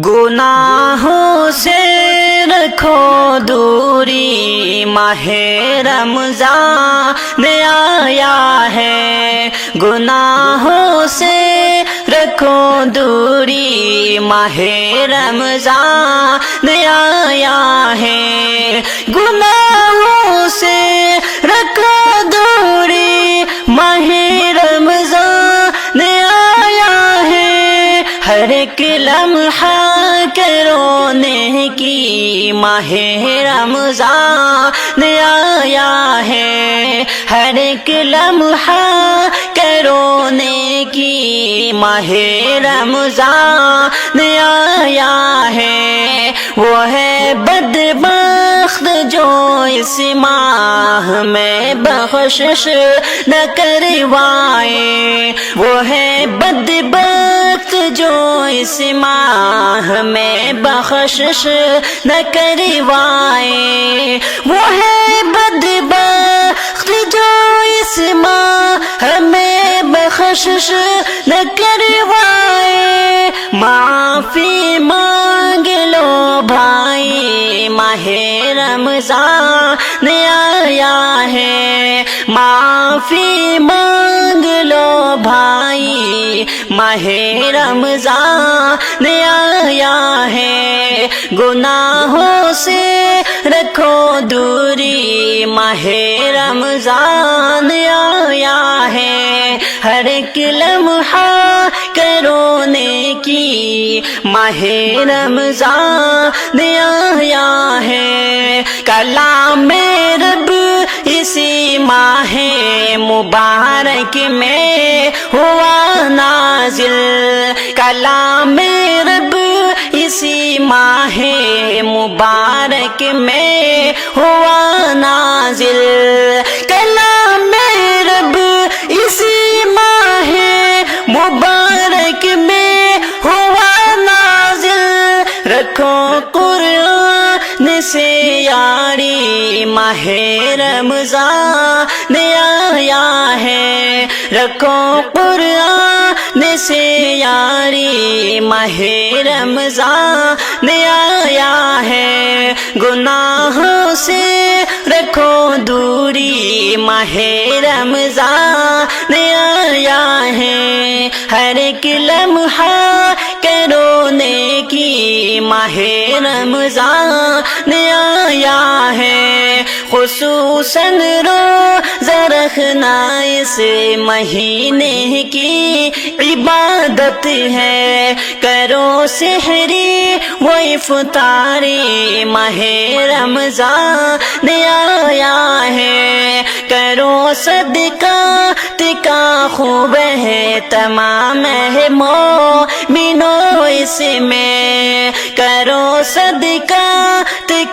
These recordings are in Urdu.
گناہوں سے رکھو دوری، ماہ رمضان آیا ہے۔ گناہوں سے رکھو دوری، ماہ رمضان آیا ہے۔ گناہوں سے رکھو دوری، ماہ رمضان آیا ہے۔ ہر ایک لمحہ رونے کی ماہ رمضان آیا ہے۔ ہر ایک لمحہ رونے کی ماہ رمضان آیا ہے۔ وہ ہے بدبخت جو اس ماہ میں بخشش نہ کروائے، وہ ہے بدبخت جو اس ماہ میں بخشش نہ کروائے، وہ ہے بدبخت جو اس ماہ میں بخشش نہ کروائے۔ معافی مانگ لو بھائی، ماہ رمضان آیا ہے۔ معافی مانگ لو بھائی، ماہ رمضان آیا ہے۔ گناہوں سے رکھو دوری، ماہ رمضان آیا ہے۔ ہر ایک لمحہ رونے کی ماہ رمضان آیا ہے۔ کلام رب اسی ماہ مبارک میں ہوا نازل، کلام رب اسی ماہ مبارک میں ہوا نازل، کلام رب اسی ماہ مبارک میں ہوا نازل۔ رکھو قرآن سے یاری، ماہ رمضان آیا ہے۔ رکھو قرآن سے یاری، ماہ رمضان آیا ہے۔ گناہوں سے رکھو دوری، ماہ رمضان آیا ہے۔ ہر ایک لمحہ رونے کی ماہ رمضان آیا ہے۔ خصوصاً روزہ رکھنا اس مہینے کی عبادت ہے۔ کرو سحری و افطاری، ماہ رمضان آیا ہے۔ کرو صدقہ کا خوب ہے تمام ہے مومنو اس میں، کرو صدقہ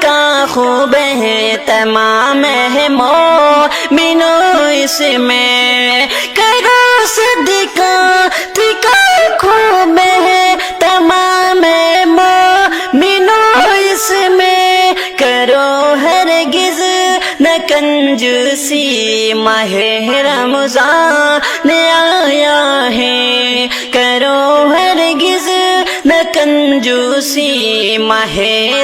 کا خوب ہے تمام ہے مومنو اس میں، کرو صدقہ کا خوب ہے تمام ہے مومنو اس میں، کرو ہرگز نہ کنجوسی، ماہ رمضان آیا ہے۔ کرو ہرگز نہ کنجوسی، ماہ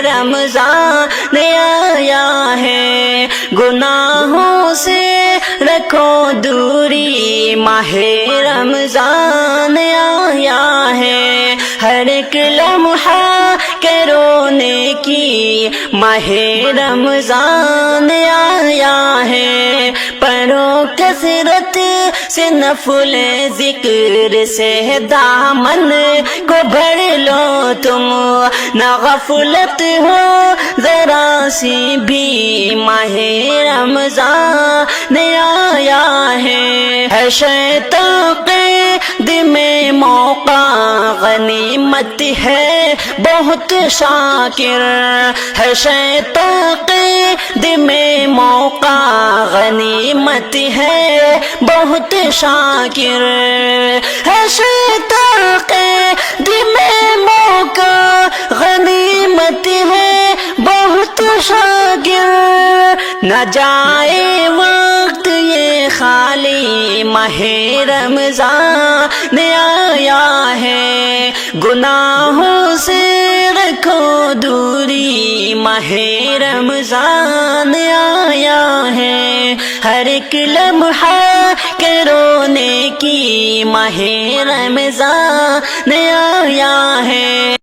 رمضان آیا ہے۔ گناہوں سے رکھو دوری، ماہ رمضان آیا ہے۔ ہر ایک لمحہ رونے کی ماہ رمضان آیا ہے۔ پڑھو کثرت سے نفل ذکر سے دامن کو بھر لو تم، نہ غفلت ہو ذرا سی بھی، ماہ رمضان آیا ہے۔ شیطان قید میں موقع غنیمت ہے بہت شاکر، ہے شیطان قید میں موقع غنیمت ہے بہت شاکر، ہے شیطان قید میں موقع غنیمت ہے بہت شاکر۔ نہ جائے وقت یہ خالی، ماہ رمضان آیا ہے۔ گناہوں سے رکھو دوری، ماہ رمضان آیا ہے، ہر ایک لمحہ کے رونے کی ماہ رمضان آیا ہے۔